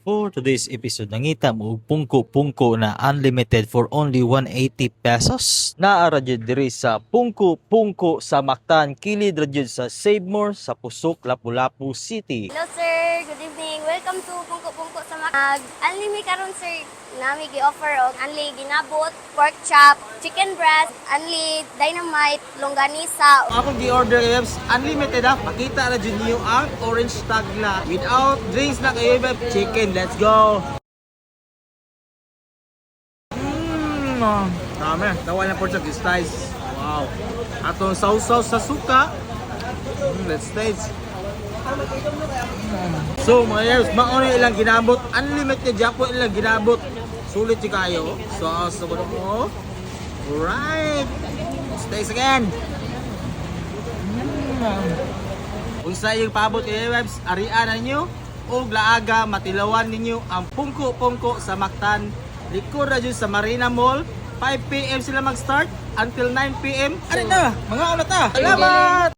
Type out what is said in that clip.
For today's episode, nangita mo og pungko-pungko na unlimited for only 180 pesos. Naara jud diri sa pungko-pungko sa Mactan, kilid ra jud sa Save More sa Pusok, Lapu-Lapu City. Hello sir, good evening. Welcome to Pungko Pungko sa Mactan. Unli karon sir, nami gi-offer og unli ginabot, pork chop, chicken breast, unli dynamite, longganisa. Akong gi-order guys, unlimited ha. Makita na dyan niyo ang orange tag na. Without drinks na kayo, chicken. Let's go! Dami. Nawala na Portuguese ties. Wow. Atong sausaw sa suka. Let's taste. So mga years, mauna ilang ginabot. Unlimited Japo ilang ginabot. Sulit yung kayo. So, sabon mo. Alright. Let's taste again. Kung sa iyong pabot kayo webs, arian na nyo o laaga matilawan ninyo ang pungko-pungko sa Mactan. Likod na dyan sa Marina Mall. 5 PM sila mag-start until 9 PM. Ano na? Mga una ta! Salamat!